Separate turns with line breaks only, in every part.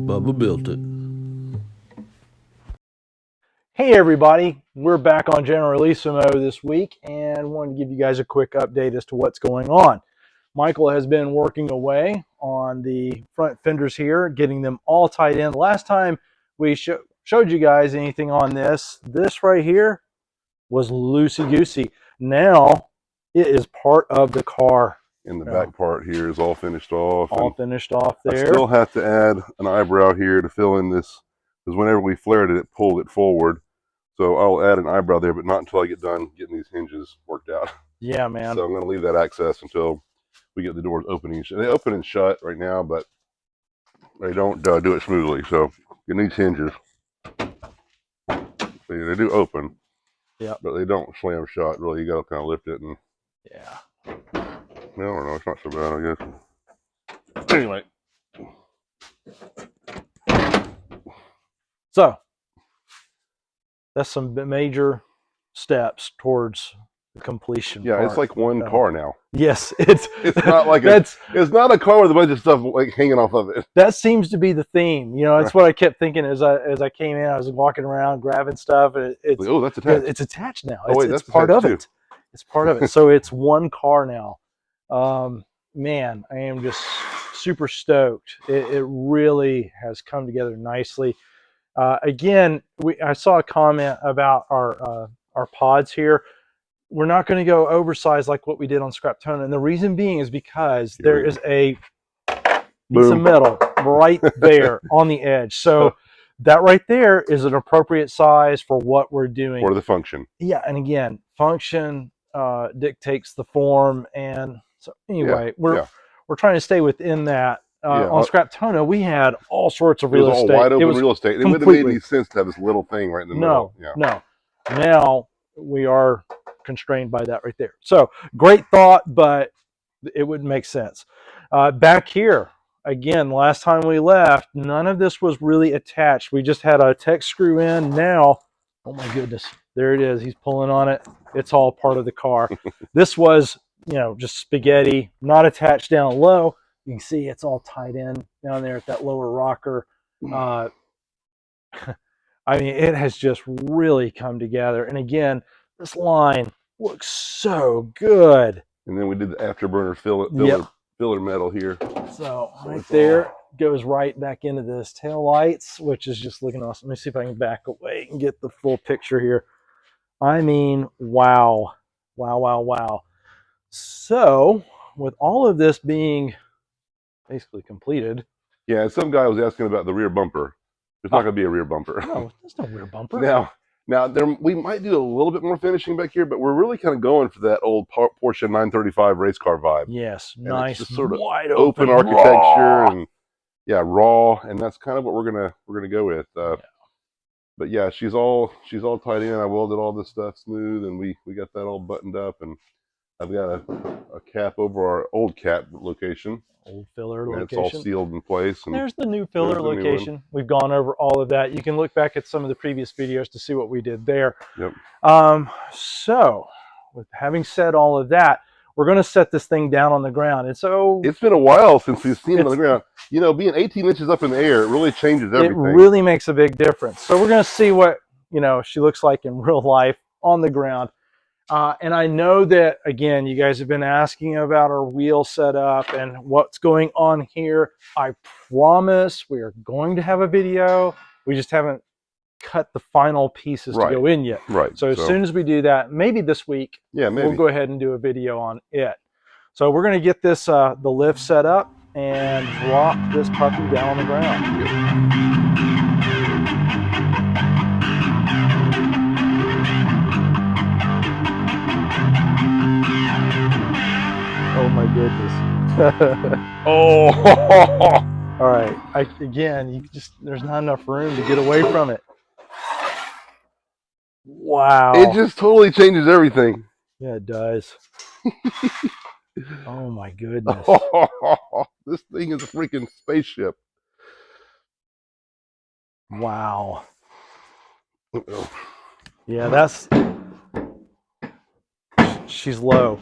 Bubba built it.
Hey everybody, we're back on Generalissimo this week and wanted to give you guys a quick update as to what's going on. Michael has been working away on the front fenders here, getting them all tied in. The last time we showed you guys anything on this right here was loosey-goosey. Now it is part of the car.
And the back part here is all finished off.
All finished off there.
I still have to add an eyebrow here to fill in this, because whenever we flared it, it pulled it forward. So I'll add an eyebrow there, but not until I get done getting these hinges worked out.
Yeah, man.
So I'm going to leave that access until we get the doors opening. They open and shut right now, but they don't do it smoothly. So it needs hinges. They do open,
yeah,
but they don't slam shut. Really, you got to kind of lift it and.
Yeah.
I don't know. It's not so bad, I guess. Anyway.
So that's some major steps towards the completion.
Yeah, it's like one car now.
Yes, it's
not like it's not a car with a bunch of stuff like hanging off of it.
That seems to be the theme. You know, that's what I kept thinking as I came in. I was walking around grabbing stuff. And it's
oh, that's attached.
It's attached now.
Oh, wait,
it's part of it. It's part of it. So it's one car now. Man, I am just super stoked. It really has come together nicely. Again, I saw a comment about our pods here. We're not going to go oversized like what we did on Scraptona, and the reason being is because there is a piece of metal right there on the edge. So that right there is an appropriate size for what we're doing.
For the function.
Yeah, and again, function dictates the form, and so anyway, we're trying to stay within that. On Scraptona, we had all sorts of real estate.
It was all wide open real estate. It wouldn't have made any sense to have this little thing right in the middle.
No. Now we are constrained by that right there. So great thought, but it wouldn't make sense. Back here, again, last time we left, none of this was really attached. We just had a tech screw in. Now, oh my goodness, there it is. He's pulling on it. It's all part of the car. This was, you know, just spaghetti, not attached down low. You can see it's all tied in down there at that lower rocker. I mean, it has just really come together. And again, this line looks so good.
And then we did the afterburner filler metal here.
So right there goes right back into this tail lights, which is just looking awesome. Let me see if I can back away and get the full picture here. I mean, wow. Wow, wow, wow. So with all of this being basically completed.
Yeah, some guy was asking about the rear bumper. There's not going to be a rear bumper.
No, there's no rear bumper.
Now we might do a little bit more finishing back here, but we're really kind of going for that old Porsche 935 race car vibe.
Yes,
and
nice,
just sort of
wide
open architecture raw. And raw, and that's kind of what we're gonna go with. But yeah, she's all tied in. I welded all this stuff smooth, and we got that all buttoned up, and I've got a cap over our old cap location.
Old filler location.
It's all sealed in place. And
there's the new filler location. We've gone over all of that. You can look back at some of the previous videos to see what we did there.
Yep.
So, with having said all of that, we're going to set this thing down on the ground. And so
it's been a while since we've seen it on the ground. You know, being 18 inches up in the air, it really changes everything.
It really makes a big difference. So we're going to see what, you know, she looks like in real life on the ground. And I know that, again, you guys have been asking about our wheel setup and what's going on here. I promise we are going to have a video. We just haven't cut the final pieces to go in yet.
Right.
So as soon as we do that, maybe this week, we'll go ahead and do a video on it. So we're going to get this, the lift set up and drop this puppy down on the ground. Oh my goodness. All right. Again, there's not enough room to get away from it. Wow.
It just totally changes everything.
Yeah, it does. Oh my goodness.
This thing is a freaking spaceship.
Wow. Yeah, she's low.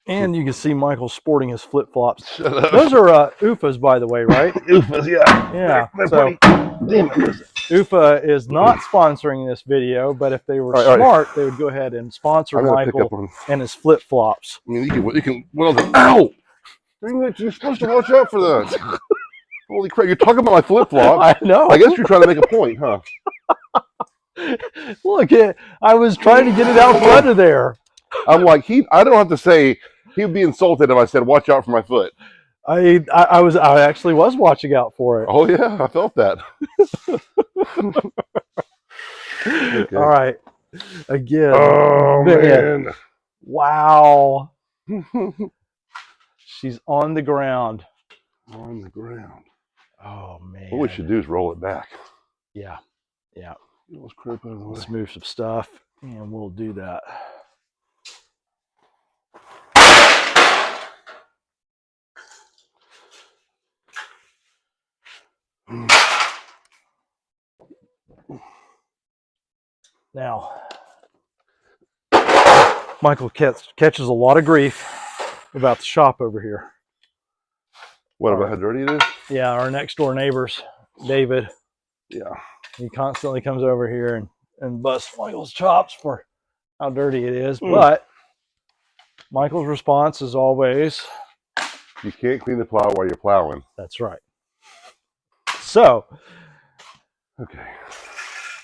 And you can see Michael sporting his flip-flops.
Shut up.
Those are UFAs, by the way, right?
UFAs, yeah.
Yeah.
They're
So
pretty. Damn it. Listen.
UFA is not sponsoring this video, but if they were
All right.
smart, they would go ahead and sponsor
I'm gonna pick
Michael
up on.
and his flip-flops.
I mean, you can weld it. Ow! Dang it, you're supposed to watch out for that. Holy crap! You're talking about my flip-flops.
I know.
I guess you're trying to make a point, huh?
Look, I was trying to get it out from under there.
I'm like, I don't have to say. He'd be insulted if I said, "Watch out for my foot."
I actually was watching out for it.
Oh yeah, I felt that. Okay.
All right. Again.
Oh man.
Wow. She's on the ground.
On the ground.
Oh man.
What we should do is roll it back.
Yeah. Yeah.
Let's crap out of the way.
Let's move some stuff and we'll do that. Now, Michael catches a lot of grief about the shop over here.
What about how dirty it is?
Yeah, our next door neighbors, David.
Yeah.
He constantly comes over here and busts Michael's chops for how dirty it is. But Michael's response is always,
You can't clean the plow while you're plowing.
that's right. So,
Okay.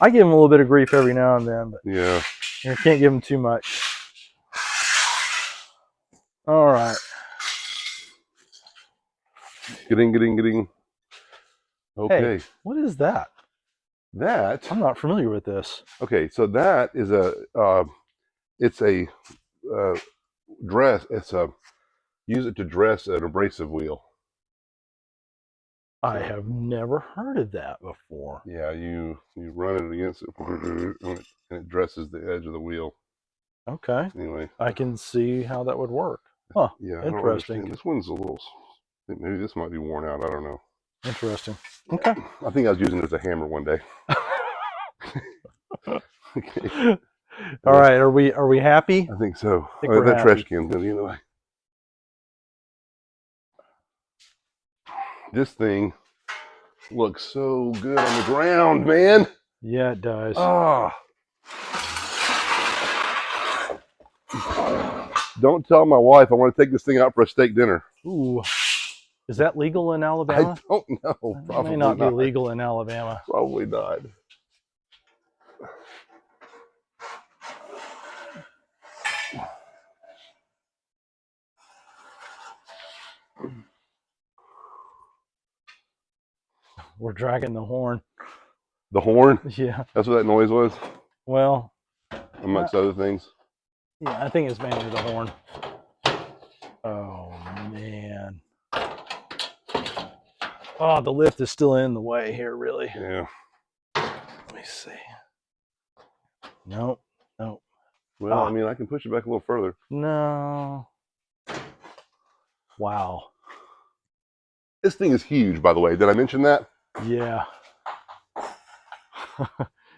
I give him a little bit of grief every now and then, but
Yeah.
you can't give him too much. All right.
Getting. Okay.
Hey, what is that?
That.
I'm not familiar with this.
Okay. So that is it's a dress. Use it to dress an abrasive wheel.
I have never heard of that before.
Yeah. You run it against it, and it dresses the edge of the wheel.
Okay.
Anyway.
I can see how that would work. Huh.
Yeah. I don't
Interesting.
understand. This one's a little. I think maybe this might be worn out. I don't know.
Interesting. Okay.
I think I was using it as a hammer one day. Okay.
All right. Are we happy?
I think so.
I think we're
that
happy.
trash can's going the other way. This thing looks so good on the ground, man.
Yeah, it does.
Ah. Don't tell my wife I want to take this thing out for a steak dinner.
Ooh. Is that legal in Alabama?
I don't know.
It
Probably
may not be legal in Alabama.
Probably not.
We're dragging the horn.
The horn?
Yeah.
That's what that noise was?
Well,
Amongst other things?
yeah, I think it's mainly the horn. Oh, man. Oh, the lift is still in the way here, really.
Yeah.
Let me see. Nope. Nope.
Well, I mean, I can push it back a little further.
No. Wow.
This thing is huge, by the way. Did I mention that?
Yeah.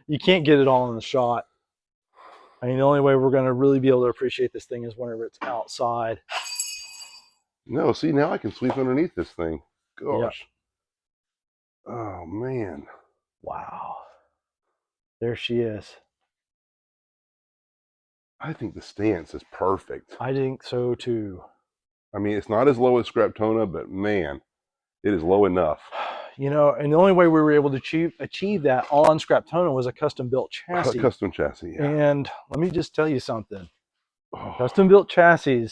You can't get it all in the shot. I mean, the only way we're going to really be able to appreciate this thing is whenever it's outside.
No, see, now I can sweep underneath this thing. Gosh.
Yep.
Oh, man.
Wow. There she is.
I think the stance is perfect.
I think so, too.
I mean, it's not as low as Scraptona, but man, it is low enough.
You know, and the only way we were able to achieve that on Scraptona was a custom-built chassis.
A custom chassis, yeah.
And let me just tell you something.
Oh.
Custom-built chassis,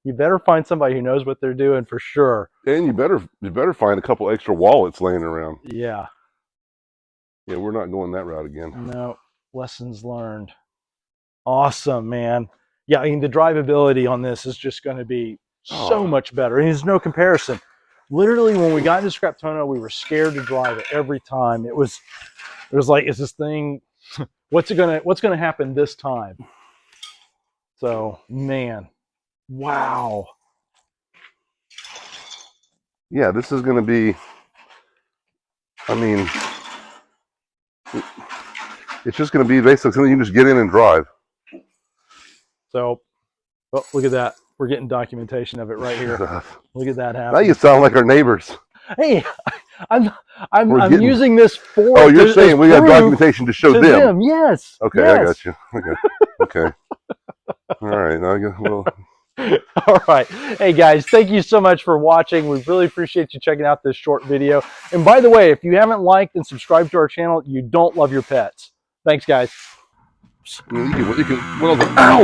you better find somebody who knows what they're doing for sure.
And you better find a couple extra wallets laying around.
Yeah.
Yeah, we're not going that route again.
No, lessons learned. Awesome, man. Yeah, I mean, the drivability on this is just going to be so much better. And there's no comparison. Literally, when we got into Scraptona, we were scared to drive it every time. It was like, is this thing, what's gonna happen this time? So, man, wow.
Yeah, this is going to be, I mean, it's just going to be basically something you can just get in and drive.
So, oh, look at that. We're getting documentation of it right here. Look at that
Now
happening.
you sound like our neighbors.
Hey, I'm
getting-
using this for.
Oh, you're saying we have
proof
documentation to show
to
them.
Yes.
Okay,
yes.
I got you. Okay. All right. Now I guess we'll.
All right. Hey guys, thank you so much for watching. We really appreciate you checking out this short video. And by the way, if you haven't liked and subscribed to our channel, you don't love your pets. Thanks, guys.
You can. Well, ow!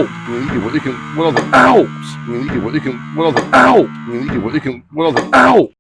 You can. Well, ow! You can. Well, ow! You can. Well, ow!